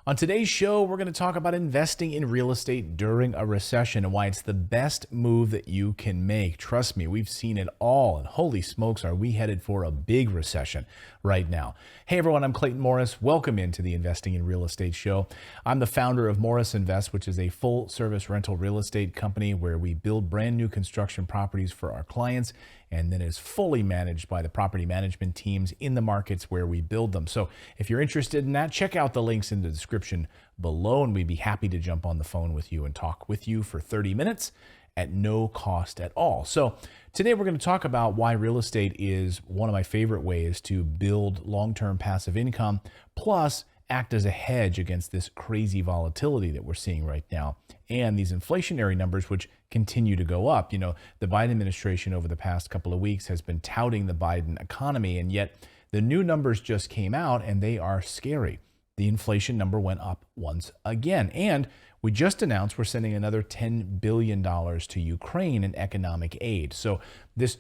On today's show, we're going to talk about investing in real estate during a recession and why it's the best move that you can make. Trust me, we've seen it all. And holy smokes, are we headed for a big recession right now? Hey everyone, I'm Clayton Morris. Welcome into the Investing in Real Estate show. I'm the founder of Morris Invest, which is a full service rental real estate company where we build brand new construction properties for our clients, and then is fully managed by the property management teams in the markets where we build them. So if you're interested in that, check out the links in the description below, and we'd be happy to jump on the phone with you and talk with you for 30 minutes at no cost at all. So today we're going to talk about why real estate is one of my favorite ways to build long-term passive income, plus act as a hedge against this crazy volatility that we're seeing right now and these inflationary numbers, which continue to go up. You know, the Biden administration over the past couple of weeks has been touting the Biden economy, and yet the new numbers just came out and they are scary. The inflation number went up once again, and we just announced we're sending another $10 billion to Ukraine in economic aid. So this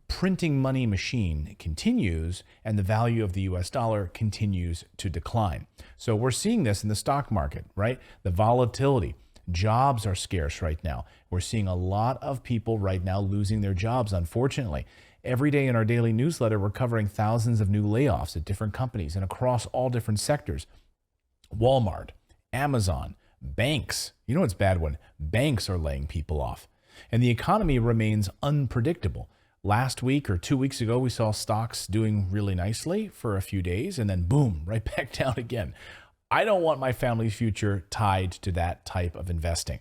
printing money machine continues, and the value of the US dollar continues to decline. So we're seeing this in the stock market, right? The volatility. Jobs are scarce right now. We're seeing a lot of people right now losing their jobs, unfortunately. Every day in our daily newsletter, we're covering thousands of new layoffs at different companies and across all different sectors. Walmart, Amazon, banks. You know it's bad when banks are laying people off. And the economy remains unpredictable. Last week or 2 weeks ago, we saw stocks doing really nicely for a few days and then boom, right back down again. I don't want my family's future tied to that type of investing.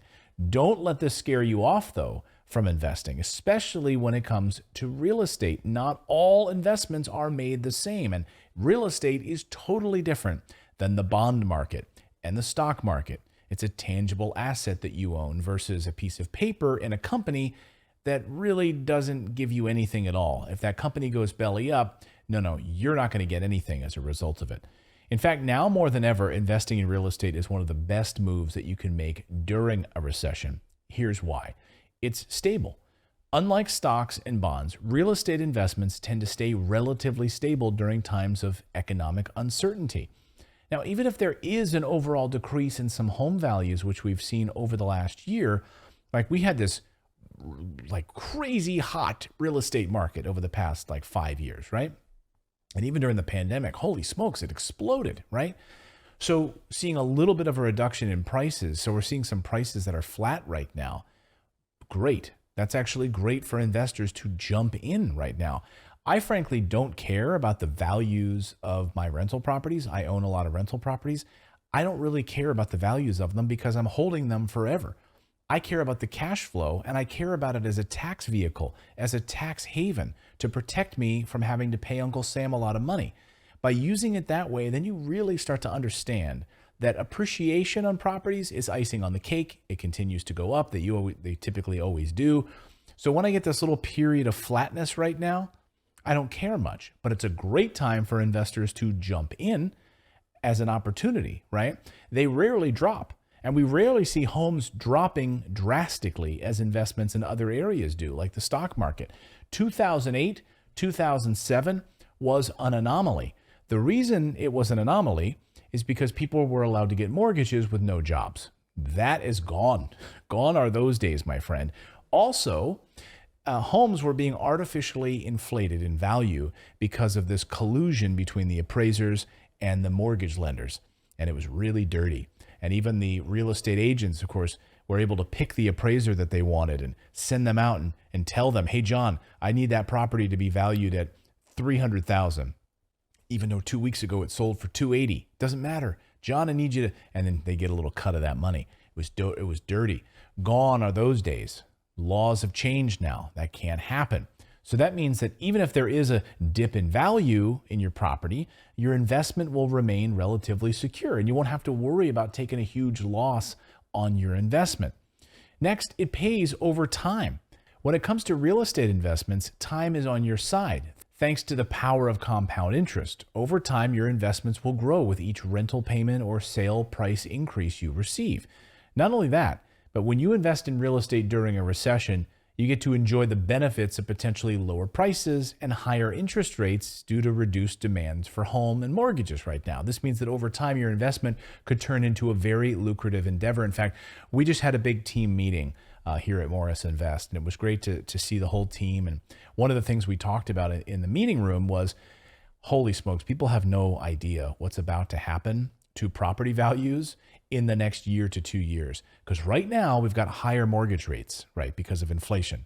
Don't let this scare you off, though, from investing, especially when it comes to real estate. Not all investments are made the same, and real estate is totally different than the bond market and the stock market. It's a tangible asset that you own versus a piece of paper in a company that really doesn't give you anything at all. If that company goes belly up, no, you're not going to get anything as a result of it. In fact, now more than ever, investing in real estate is one of the best moves that you can make during a recession. Here's why. It's stable. Unlike stocks and bonds, real estate investments tend to stay relatively stable during times of economic uncertainty. Now, even if there is an overall decrease in some home values, which we've seen over the last year, like we had this like crazy hot real estate market over the past 5 years, right? And even during the pandemic, holy smokes, it exploded, right? So seeing a little bit of a reduction in prices. So we're seeing some prices that are flat right now. Great. That's actually great for investors to jump in right now. I frankly don't care about the values of my rental properties. I own a lot of rental properties. I don't really care about the values of them because I'm holding them forever. I care about the cash flow, and I care about it as a tax vehicle, as a tax haven to protect me from having to pay Uncle Sam a lot of money. By using it that way, then you really start to understand that appreciation on properties is icing on the cake. It continues to go up. They typically always do. So when I get this little period of flatness right now, I don't care much, but it's a great time for investors to jump in as an opportunity, right? They rarely drop, and we rarely see homes dropping drastically as investments in other areas do, like the stock market. 2008, 2007 was an anomaly. The reason it was an anomaly is because people were allowed to get mortgages with no jobs. That is gone. Gone are those days, my friend. Also, homes were being artificially inflated in value because of this collusion between the appraisers and the mortgage lenders. And it was really dirty. And even the real estate agents, of course, were able to pick the appraiser that they wanted and send them out and tell them, hey, John, I need that property to be valued at $300,000. Even though 2 weeks ago it sold for $280. Doesn't matter. John, I need you to, and then they get a little cut of that money. It was dirty. Gone are those days. Laws have changed now. That can't happen. So that means that even if there is a dip in value in your property, your investment will remain relatively secure and you won't have to worry about taking a huge loss on your investment. Next, it pays over time. When it comes to real estate investments, time is on your side. Thanks to the power of compound interest, over time, your investments will grow with each rental payment or sale price increase you receive. Not only that, but when you invest in real estate during a recession, You get to enjoy the benefits of potentially lower prices and higher interest rates due to reduced demands for home and mortgages right now. This means that over time, your investment could turn into a very lucrative endeavor. In fact, we just had a big team meeting here at Morris Invest, and it was great to see the whole team. And one of the things we talked about in the meeting room was, holy smokes, people have no idea what's about to happen to property values in the next year to 2 years. Because right now we've got higher mortgage rates, right, because of inflation.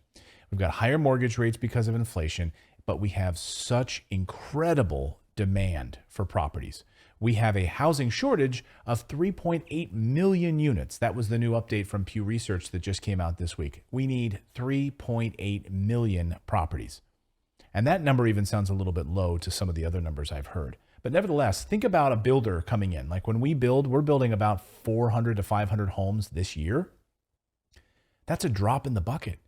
We've got higher mortgage rates because of inflation, but we have such incredible demand for properties. We have a housing shortage of 3.8 million units. That was the new update from Pew Research that just came out this week. We need 3.8 million properties. And that number even sounds a little bit low to some of the other numbers I've heard. But nevertheless, think about a builder coming in. Like when we build, we're building about 400 to 500 homes this year. That's a drop in the bucket.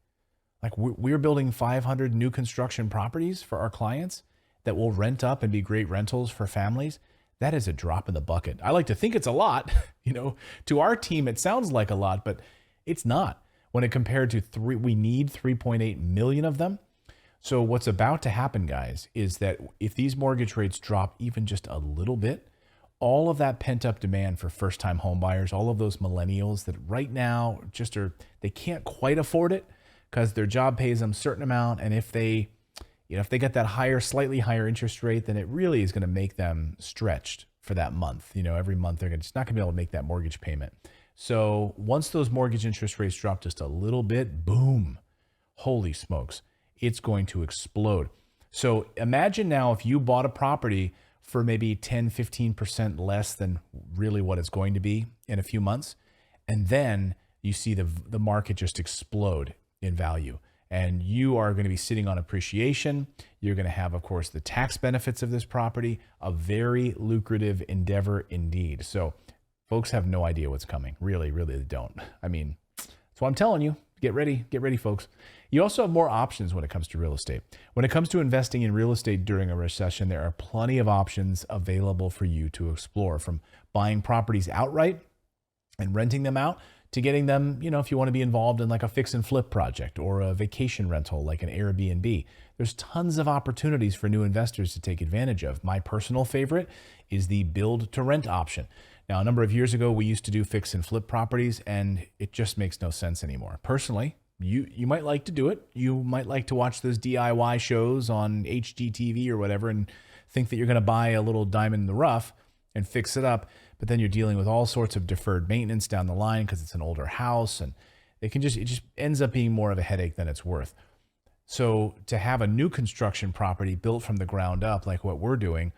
Like we're building 500 new construction properties for our clients that will rent up and be great rentals for families. That is a drop in the bucket. I like to think it's a lot. To our team, it sounds like a lot, but it's not. When it compared to we need 3.8 million of them. So what's about to happen, guys, is that if these mortgage rates drop even just a little bit, all of that pent up demand for first-time home buyers, all of those millennials that right now they can't quite afford it because their job pays them a certain amount. And if they get that slightly higher interest rate, then it really is going to make them stretched for that month. Every month they're just not going to be able to make that mortgage payment. So once those mortgage interest rates drop just a little bit, boom, holy smokes, it's going to explode. So imagine now if you bought a property for maybe 10, 15% less than really what it's going to be in a few months, and then you see the market just explode in value. And you are going to be sitting on appreciation. You're going to have, of course, the tax benefits of this property, a very lucrative endeavor indeed. So folks have no idea what's coming. Really, really they don't. I mean, that's what I'm telling you. Get ready, folks. You also have more options when it comes to real estate. When it comes to investing in real estate during a recession, there are plenty of options available for you to explore, from buying properties outright and renting them out to getting them, if you want to be involved in like a fix and flip project or a vacation rental like an Airbnb. There's tons of opportunities for new investors to take advantage of. My personal favorite is the build to rent option. Now, a number of years ago, we used to do fix and flip properties, and it just makes no sense anymore. Personally, you might like to do it. You might like to watch those DIY shows on HGTV or whatever and think that you're going to buy a little diamond in the rough and fix it up. But then you're dealing with all sorts of deferred maintenance down the line because it's an older house, and it just ends up being more of a headache than it's worth. So to have a new construction property built from the ground up, like what we're doing,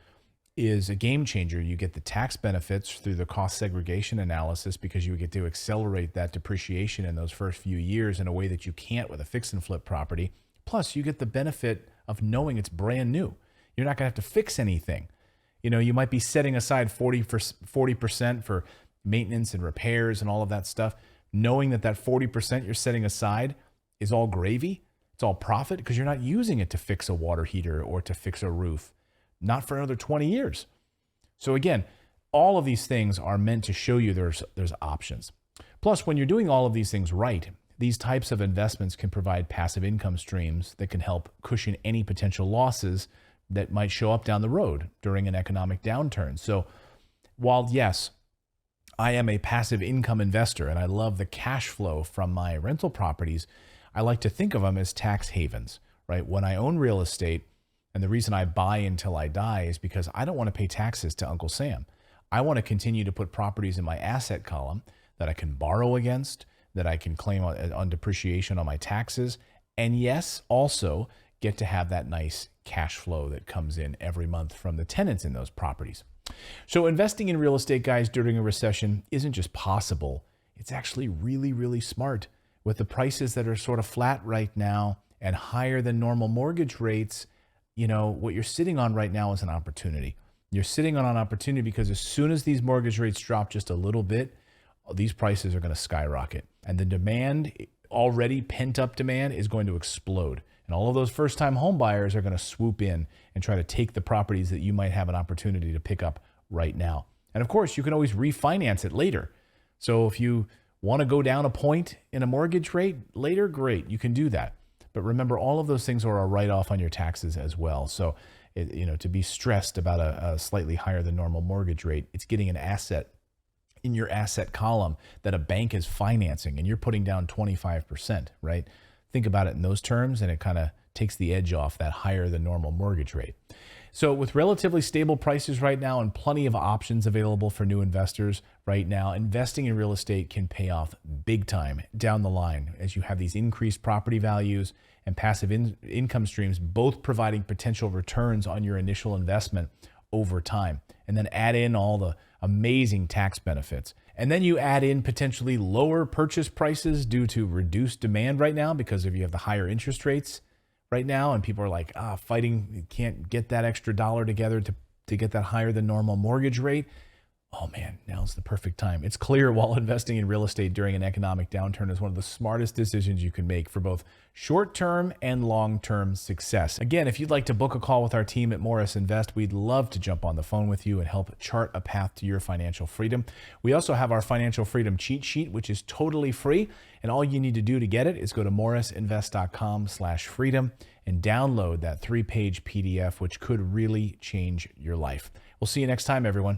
is a game changer. You get the tax benefits through the cost segregation analysis because you get to accelerate that depreciation in those first few years in a way that you can't with a fix and flip property. Plus, you get the benefit of knowing it's brand new. You're not going to have to fix anything. You might be setting aside 40% for maintenance and repairs and all of that stuff, knowing that 40% you're setting aside is all gravy. It's all profit because you're not using it to fix a water heater or to fix a roof. Not for another 20 years. So again, all of these things are meant to show you there's options. Plus, when you're doing all of these things right, these types of investments can provide passive income streams that can help cushion any potential losses that might show up down the road during an economic downturn. So while yes, I am a passive income investor and I love the cash flow from my rental properties, I like to think of them as tax havens, right? When I own real estate, and the reason I buy until I die is because I don't want to pay taxes to Uncle Sam. I want to continue to put properties in my asset column that I can borrow against, that I can claim on depreciation on my taxes, and yes, also get to have that nice cash flow that comes in every month from the tenants in those properties. So investing in real estate, guys, during a recession isn't just possible. It's actually really, really smart. With the prices that are sort of flat right now and higher than normal mortgage rates, what you're sitting on right now is an opportunity. You're sitting on an opportunity because as soon as these mortgage rates drop just a little bit, these prices are going to skyrocket. And the demand, already pent up demand, is going to explode. And all of those first-time home buyers are going to swoop in and try to take the properties that you might have an opportunity to pick up right now. And of course, you can always refinance it later. So if you Want to go down a point in a mortgage rate later? Great, you can do that. But remember, all of those things are a write-off on your taxes as well. So, to be stressed about a slightly higher than normal mortgage rate, it's getting an asset in your asset column that a bank is financing, and you're putting down 25%, right? Think about it in those terms, and it kind of takes the edge off that higher than normal mortgage rate. So with relatively stable prices right now and plenty of options available for new investors right now, investing in real estate can pay off big time down the line as you have these increased property values and passive income streams, both providing potential returns on your initial investment over time. And then add in all the amazing tax benefits. And then you add in potentially lower purchase prices due to reduced demand right now because if you have the higher interest rates right now, and people are like, fighting, you can't get that extra dollar together to get that higher than normal mortgage rate. Oh man, now's the perfect time. It's clear while investing in real estate during an economic downturn is one of the smartest decisions you can make for both short-term and long-term success. Again, if you'd like to book a call with our team at Morris Invest, we'd love to jump on the phone with you and help chart a path to your financial freedom. We also have our financial freedom cheat sheet, which is totally free. And all you need to do to get it is go to morrisinvest.com/freedom and download that 3-page PDF, which could really change your life. We'll see you next time, everyone.